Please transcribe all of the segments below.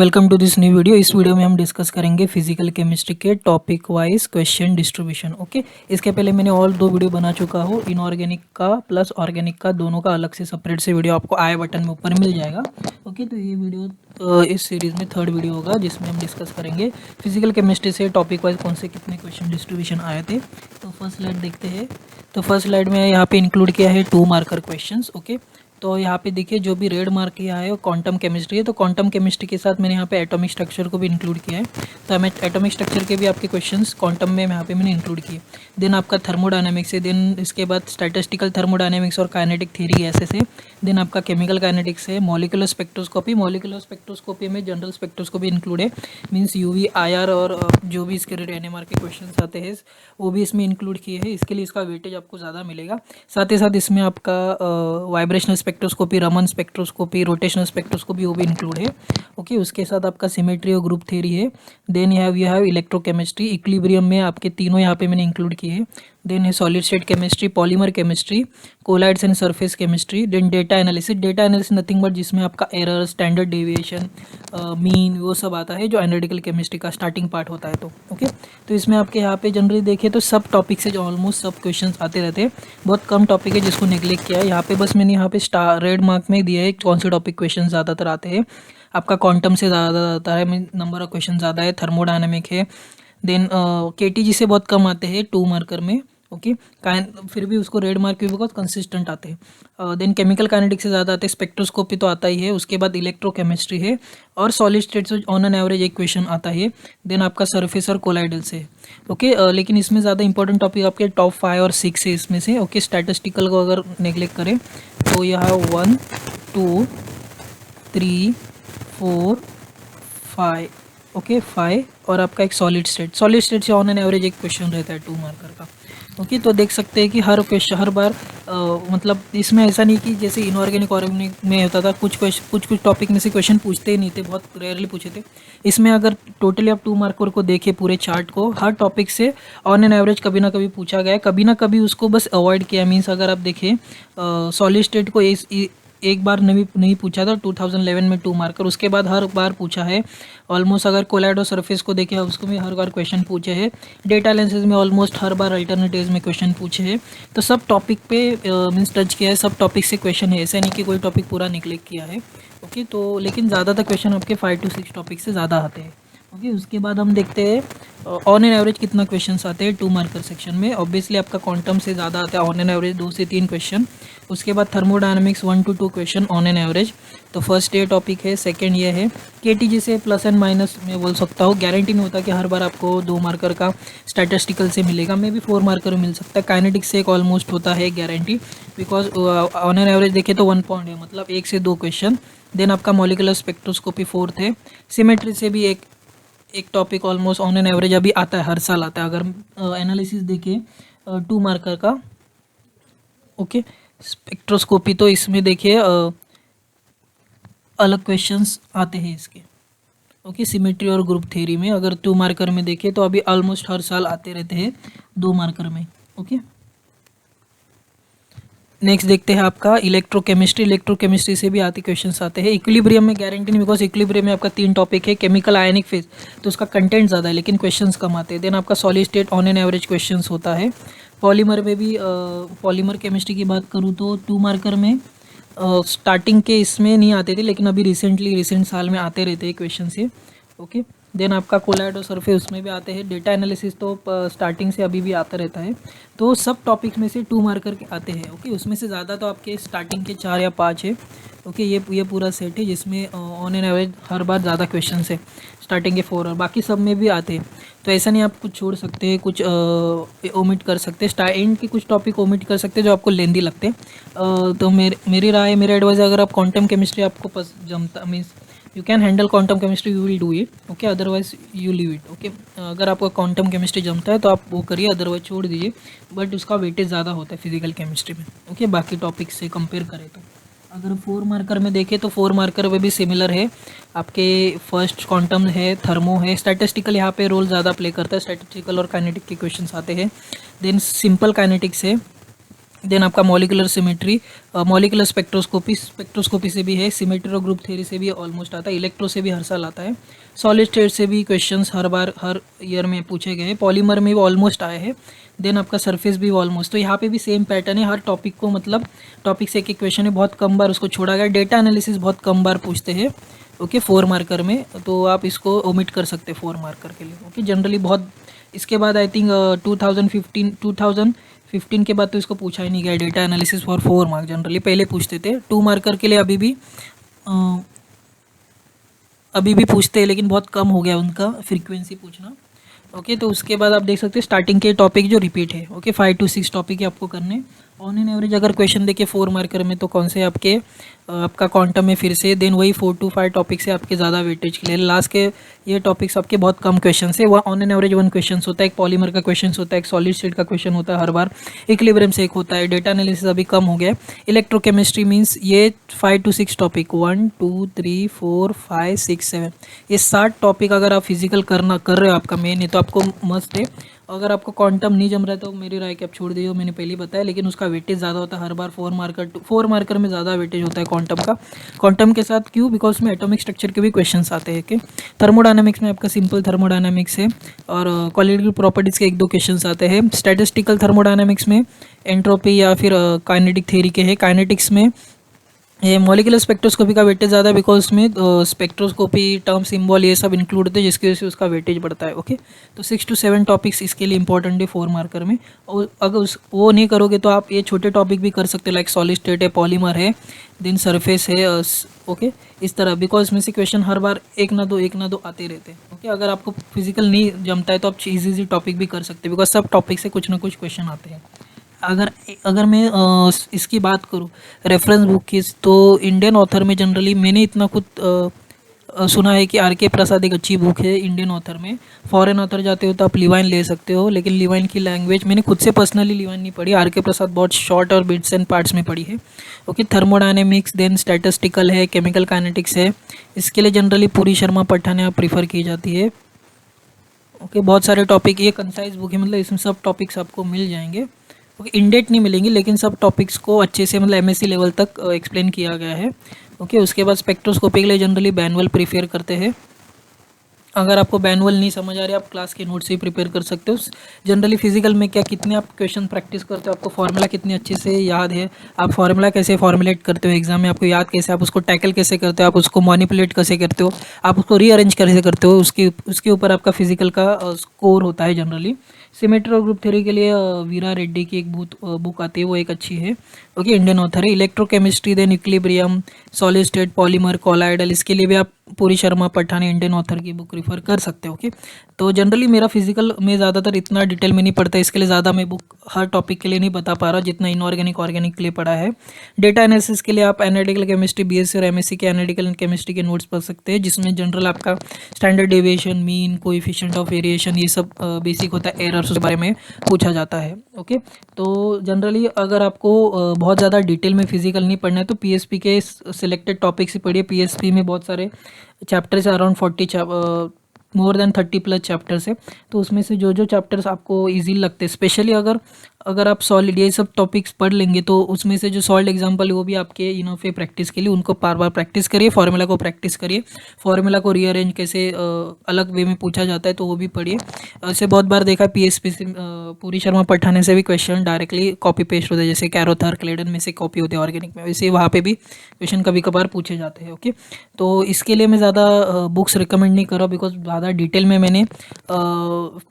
Welcome to this new video. इस video में हम डिस्कस करेंगे फिजिकल केमिस्ट्री के topic wise question distribution. Okay, इसके पहले मैंने और दो वीडियो बना चुका हूँ, इनऑर्गेनिक का प्लस ऑर्गेनिक का, दोनों का अलग से सेपरेट से वीडियो आपको आई बटन में ऊपर मिल जाएगा। ओके, तो ये वीडियो इस सीरीज़ में थर्ड वीडियो होगा जिसमें हम डिस्कस करेंगे फिजिकल केमिस्ट्री से टॉपिक वाइज कौन से कितने क्वेश्चन डिस्ट्रीब्यूशन आए थे। तो फर्स्ट स्लाइड देखते हैं। तो फर्स्ट स्लाइड में यहाँ पे इंक्लूड किया है 2 मार्कर क्वेश्चन। ओके, तो यहाँ पे देखिए जो भी रेड मार्क किया है वो क्वांटम केमिस्ट्री है। तो क्वांटम केमिस्ट्री के साथ मैंने यहाँ पे एटॉमिक स्ट्रक्चर को भी इंक्लूड किया है। तो हमें एटॉमिक स्ट्रक्चर के भी आपके क्वेश्चंस क्वांटम में यहाँ पे मैंने इंक्लूड किए। देन आपका थर्मोडायनेमिक्स है, देन इसके बाद स्टैटिस्टिकल थर्मोडायनेमिक्स और काइनेटिक थ्योरी ऐसे से। देन आपका केमिकल काइनेटिक्स है, मॉलिकुलर स्पेक्ट्रोस्कोपी में जनरल स्पेक्ट्रोस्कोपी इंक्लूड है, मीन्स यूवी IR और जो भी इसके NMR के क्वेश्चन आते हैं वो भी इसमें इंक्लूड किए हैं। इसके लिए इसका वेटेज आपको ज़्यादा मिलेगा। साथ ही साथ इसमें आपका vibrational spectroscopy, Raman spectroscopy, rotational spectroscopy वो भी इंक्लूड है। ओके, उसके साथ आपका सिमेट्री और ग्रुप थ्योरी है। Then you have electrochemistry, equilibrium में आपके तीनों यहाँ पे मैंने इंक्लूड किए हैं। देन है solid state chemistry, polymer chemistry, colloids and surface chemistry. Then data analysis nothing but जिसमें आपका एरर, स्टैंडर्ड डेविएशन, मीन वो सब आता है जो एनालिटिकल केमिस्ट्री का स्टार्टिंग पार्ट होता है। तो ओके, तो इसमें आपके यहाँ पे जनरली देखें तो सब टॉपिक से जो ऑलमोस्ट सब क्वेश्चन आते रहते हैं। बहुत कम टॉपिक है जिसको नेग्लेक्ट किया है। यहाँ पे बस मैंने यहाँ पे रेड मार्क में दिया है कौन से टॉपिक क्वेश्चन ज़्यादातर आते हैं। आपका क्वांटम से ज़्यादा आता है, नंबर ऑफ क्वेश्चन ज़्यादा है। थर्मोडायनेमिक है। देन KTG से बहुत कम आते हैं 2 मार्कर में। ओके, फिर भी उसको रेड मार्क भी बहुत कंसिस्टेंट आते हैं। देन केमिकल काइनेटिक्स से ज़्यादा आते हैं, स्पेक्ट्रोस्कोपी तो आता ही है। उसके बाद इलेक्ट्रोकेमिस्ट्री है और सॉलिड स्टेट से ऑन एन एवरेज एक क्वेश्चन आता है। देन आपका सरफेस और कोलाइडल से। ओके, लेकिन इसमें ज़्यादा इंपॉर्टेंट टॉपिक आपके टॉप 5 और 6 है इसमें से। ओके, स्टैटिस्टिकल को अगर नेग्लेक्ट करें तो यह 1 2 3 4 5। ओके, 5 और आपका एक सॉलिड स्टेट से ऑन एन एवरेज एक क्वेश्चन रहता है 2 मार्कर का। ओके, तो देख सकते हैं कि हर बार मतलब इसमें ऐसा नहीं कि जैसे इनऑर्गेनिक ऑर्गेनिक में होता था कुछ टॉपिक में से क्वेश्चन पूछते ही नहीं थे, बहुत रेयरली पूछे थे। इसमें अगर टोटली आप 2 मार्कर को देखें पूरे चार्ट को, हर टॉपिक से ऑन एन एवरेज कभी ना कभी पूछा गया है, कभी ना कभी उसको बस अवॉइड किया। मीन्स अगर आप देखें सॉलिड स्टेट को एक बार नहीं पूछा था 2011 में 2 मार्कर, उसके बाद हर बार पूछा है ऑलमोस्ट। अगर कोलाइड और सरफेस को देखें उसको भी हर बार क्वेश्चन पूछे हैं। डेटा एनालिसिस में ऑलमोस्ट हर बार अल्टरनेटिव्स में क्वेश्चन पूछे हैं। तो सब टॉपिक पे मीन्स टच किया है, सब टॉपिक से क्वेश्चन है, ऐसा नहीं कि कोई टॉपिक पूरा निगलेक्ट किया है। ओके, तो लेकिन ज़्यादातर क्वेश्चन आपके 5 to 6 टॉपिक से ज़्यादा आते हैं। ओके, उसके बाद हम देखते हैं ऑन एन एवरेज कितना क्वेश्चंस आते हैं 2 मार्कर सेक्शन में। ऑब्वियसली आपका क्वांटम से ज़्यादा आता है ऑन एन एवरेज 2 से 3 क्वेश्चन। उसके बाद thermodynamics 1 to 2 question on an average. तो फर्स्ट ये टॉपिक है। सेकंड ये है KTG से प्लस एंड माइनस मैं बोल सकता हूँ, गारंटी नहीं होता कि हर बार आपको 2 मार्कर का स्टैटिस्टिकल से मिलेगा, मे भी 4 मार्कर में मिल सकता है। काइनेटिक्स से एक ऑलमोस्ट होता है guarantee, because on an average देखें तो 1 पॉइंट है, मतलब 1 से 2 क्वेश्चन। देन आपका मॉलिकुलर स्पेक्ट्रोस्कोपी 4th है। सिमेट्री से भी एक topic almost on an average अभी आता है, हर साल आता है। अगर एनालिसिस देखें 2 मार्कर का। ओके, स्पेक्ट्रोस्कोपी तो इसमें देखिए अलग क्वेश्चंस आते हैं इसके। ओके, सिमेट्री और ग्रुप थ्योरी में अगर 2 मार्कर में देखें तो अभी ऑलमोस्ट हर साल आते रहते हैं 2 मार्कर में। ओके, नेक्स्ट देखते हैं आपका इलेक्ट्रोकेमिस्ट्री से भी आते क्वेश्चंस आते हैं। इक्विलिब्रियम में गारंटी नहीं, बिकॉज इक्विलिब्रियम में आपका 3 टॉपिक है। केमिकल आयनिक फेज तो उसका कंटेंट ज़्यादा है लेकिन क्वेश्चंस कम आते हैं। देन आपका solid state on an average questions होता है। पॉलीमर में भी पॉलीमर केमिस्ट्री की बात करूँ तो 2 मार्कर में स्टार्टिंग के इसमें नहीं आते थे, लेकिन अभी रिसेंट साल में आते रहते हैं क्वेश्चन से। ओके, देन आपका कोलाइड और सरफेस उसमें भी आते हैं। डेटा एनालिसिस तो स्टार्टिंग से अभी भी आता रहता है। तो सब टॉपिक्स में से 2 मार्कर के आते हैं। ओके, उसमें से ज़्यादा तो आपके स्टार्टिंग के 4 या 5 है। ओके, ये पूरा सेट है जिसमें ऑन एन एवरेज हर बार ज़्यादा क्वेश्चन है, स्टार्टिंग के 4 और बाकी सब में भी आते हैं। तो ऐसा नहीं आप कुछ छोड़ सकते हैं, कुछ ओमिट कर सकते हैं, एंड के कुछ टॉपिक ओमिट कर सकते हैं जो आपको लेंदी लगते हैं। तो मेरी राय, मेरा एडवाइस है, अगर आप क्वांटम केमिस्ट्री आपको जमता means you can handle quantum chemistry, you will do it. Okay, otherwise you leave it. Okay, अगर आपको क्वांटम केमिस्ट्री जमता है तो आप वो करिए, अदरवाइज छोड़ दीजिए। बट उसका वेटेज ज़्यादा होता है फिजिकल केमिस्ट्री में। ओके, बाकी टॉपिक से कंपेयर करें तो अगर 4 मार्कर में देखें तो 4 मार्कर में भी सिमिलर है आपके। फर्स्ट क्वांटम है, थर्मो है, स्टैटिस्टिकल यहाँ पे रोल ज़्यादा प्ले करता है, स्टैटिस्टिकल और काइनेटिक के क्वेश्चन आते हैं। देन सिंपल काइनेटिक्स है, देन आपका मॉलिकुलर सिमेट्री, मॉलिकुलर स्पेक्ट्रोस्कोपी से भी है, सिमेट्री और ग्रुप थ्योरी से भी ऑलमोस्ट आता है, इलेक्ट्रो से भी हर साल आता है, सॉलिड स्टेट से भी क्वेश्चंस हर ईयर में पूछे गए हैं, पॉलीमर में भी ऑलमोस्ट आए हैं, देन आपका सरफेस भी ऑलमोस्ट। तो यहाँ पे भी सेम पैटर्न है, हर टॉपिक को मतलब टॉपिक से एक क्वेश्चन है, बहुत कम बार उसको छोड़ा गया। डेटा एनालिसिस बहुत कम बार पूछते हैं, ओके 4 मार्कर में, तो आप इसको ओमिट कर सकते हैं 4 मार्कर के लिए, ओके जनरली बहुत। इसके बाद आई थिंक 2015 के बाद तो इसको पूछा ही नहीं गया data analysis for 4 mark, generally पहले पूछते थे 2 मार्कर के लिए, अभी भी पूछते हैं लेकिन बहुत कम हो गया उनका फ्रीक्वेंसी पूछना, ओके। तो उसके बाद आप देख सकते हैं स्टार्टिंग के टॉपिक जो रिपीट है, ओके 5 to 6 टॉपिक ही आपको करने। ऑन एन एवरेज अगर क्वेश्चन देखिए 4 मार्कर में तो कौन से आपका क्वांटम में फिर से, देन वही 4 to 5 टॉपिक से आपके ज़्यादा वेटेज के लिए, लास्ट के ये टॉपिक्स आपके बहुत कम क्वेश्चन है, वह ऑन एन एवरेज 1 क्वेश्चन होता है, एक पॉलीमर का क्वेश्चन होता है, एक सॉलिड स्टेट का क्वेश्चन होता है हर बार, इक्विलिब्रियम से एक होता है, डेटा एनालिसिस अभी कम हो गया है। इलेक्ट्रोकेमिस्ट्री मीन्स ये 5 to 6 टॉपिक 1 2 3 4 5 6 7 ये 7 टॉपिक अगर आप फिजिकल कर रहे हो आपका मेन है तो आपको मस्ट है। अगर आपको क्वांटम नहीं जम रहा है तो मेरी राय कि आप छोड़ दीजिए, मैंने पहले ही बताया, लेकिन उसका वेटेज ज़्यादा होता है हर बार, 4 मार्कर में ज़्यादा वेटेज होता है क्वांटम का। क्वांटम के साथ क्यों? बिकॉज में एटॉमिक स्ट्रक्चर के भी क्वेश्चंस आते हैं कि थर्मोडायनामिक्स में आपका सिंपल थर्मोडायनामिक्स है और क्वालिटेटिव प्रॉपर्टीज़ के 1-2 क्वेश्चंस आते हैं। स्टैटिस्टिकल थर्मोडायनामिक्स में एंट्रोपी या फिर काइनेटिक थ्योरी के है। काइनेटिक्स में ये मॉलिकुलर स्पेक्ट्रोस्कोपी का वेटेज ज़्यादा है बिकॉज उसमें स्पेक्ट्रोस्कोपी टर्म सिंबल ये सब इंक्लूड होते हैं जिसकी वजह से उसका वेटेज बढ़ता है, ओके। तो 6 to 7 टॉपिक्स इसके लिए इंपॉर्टेंट है 4 मार्कर में, और अगर वो नहीं करोगे तो आप ये छोटे टॉपिक भी कर सकते हो, लाइक सॉलिड स्टेट है, पॉलीमर है, देन सरफेस है, ओके इस तरह, बिकॉज इसमें से क्वेश्चन हर बार एक ना दो आते रहते हैं, ओके। अगर आपको फिजिकल नहीं जमता है तो आप इजी टॉपिक भी कर सकते हैं बिकॉज सब टॉपिक से कुछ ना कुछ क्वेश्चन आते हैं। अगर मैं इसकी बात करूँ रेफरेंस बुक की, तो इंडियन ऑथर में जनरली मैंने इतना खुद सुना है कि आर.के. प्रसाद एक अच्छी बुक है इंडियन ऑथर में। फॉरेन ऑथर जाते हो तो आप लिवाइन ले सकते हो, लेकिन लिवाइन की लैंग्वेज मैंने खुद से पर्सनली लिवाइन नहीं पढ़ी, आर.के. प्रसाद बहुत शॉर्ट और बिट्स एंड पार्ट्स में पढ़ी है, ओके। थर्मोडायनेमिक्स देन स्टैटिस्टिकल है, केमिकल काइनेटिक्स है, इसके लिए जनरली पूरी शर्मा पठानिया प्रीफर की जाती है, ओके। बहुत सारे टॉपिक, ये कंसाइज बुक है, मतलब इसमें सब टॉपिक्स आपको मिल जाएंगे, ओके। इनडेट नहीं मिलेंगी लेकिन सब टॉपिक्स को अच्छे से मतलब एमएससी लेवल तक एक्सप्लेन किया गया है, ओके। उसके बाद स्पेक्ट्रोस्कोपी के लिए जनरली बैनुअल प्रीफर करते हैं। अगर आपको बैनुअल नहीं समझ आ रही आप क्लास के नोट से ही प्रिपेयर कर सकते हो। जनरली फिजिकल में क्या कितने आप क्वेश्चन प्रैक्टिस करते हो, आपको फार्मूला कितने अच्छे से याद है, आप फार्मूला कैसे फॉर्मुलेट करते हो एग्जाम में, आपको याद कैसे, आप उसको टैकल कैसे करते हो, आप उसको मैनिपुलेट कैसे करते हो, आप उसको रीअरेंज कैसे करते हो, उसके ऊपर आपका फिजिकल का स्कोर होता है जनरली। सिमेट्री और ग्रुप थ्योरी के लिए वीरा रेड्डी की एक बुक आती है, वो एक अच्छी है, ओके। इंडियन ऑथर है। Electrochemistry then equilibrium, solid state, polymer, colloidal, इसके लिए भी आप पूरी शर्मा पठानी इंडियन ऑथर की बुक रिफर कर सकते हो, ओके। तो जनरली मेरा फिजिकल में ज़्यादातर इतना डिटेल में नहीं पढ़ता, इसके लिए ज़्यादा मैं बुक हर टॉपिक के लिए नहीं बता पा रहा जितना इनऑर्गेनिक ऑर्गेनिक के लिए पढ़ा है। डेटा एनालिसिस के लिए आप एनालिटिकल केमिस्ट्री बीएससी और एमएससी के एनालिटिकल केमिस्ट्री के नोट्स पढ़ सकते हैं, जिसमें जनरल आपका standard deviation, mean, coefficient of variation, ये सब बेसिक होता है, एरर्स के बारे में पूछा जाता है, ओके। तो जनरली अगर आपको बहुत ज़्यादा डिटेल में फिजिकल नहीं पढ़ना है तो पीएसपी के सिलेक्टेड टॉपिक से पढ़िए। पीएसपी में बहुत सारे chapters around 40 more than 30+ chapters है, तो उसमें से जो चैप्टर्स आपको इजी लगते हैं, स्पेशली अगर आप सॉलिड ये सब टॉपिक्स पढ़ लेंगे तो उसमें से जो सॉल्ड एग्जांपल है वो भी आपके इनफ है प्रैक्टिस के लिए, उनको बार बार प्रैक्टिस करिए, फार्मूला को प्रैक्टिस करिए, फार्मूला को रीअरेंज कैसे अलग वे में पूछा जाता है तो वो भी पढ़िए। ऐसे बहुत बार देखा पीएसपी से पूरी शर्मा पठाने से भी क्वेश्चन डायरेक्टली कॉपी पेस्ट होते हैं, जैसे कैरोथर क्लेडन में से कॉपी होते हैं ऑर्गेनिक में, वैसे वहाँ पे भी क्वेश्चन कभी कभार पूछे जाते हैं, ओके। तो इसके लिए मैं ज़्यादा बुक्स रिकमेंड नहीं कर रहा बिकॉज ज़्यादा डिटेल में मैंने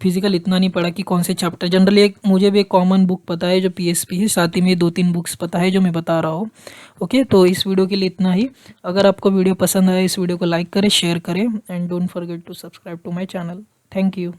फिजिकल इतना नहीं पढ़ा कि कौन से चैप्टर। जनरली मुझे भी एक कॉमन बुक पता है जो पीएसपी है, साथ ही में 2-3 बुक्स पता है जो मैं बता रहा हूँ, ओके। तो इस वीडियो के लिए इतना ही। अगर आपको वीडियो पसंद आए इस वीडियो को लाइक करें, शेयर करें and don't forget to subscribe to my channel. Thank you.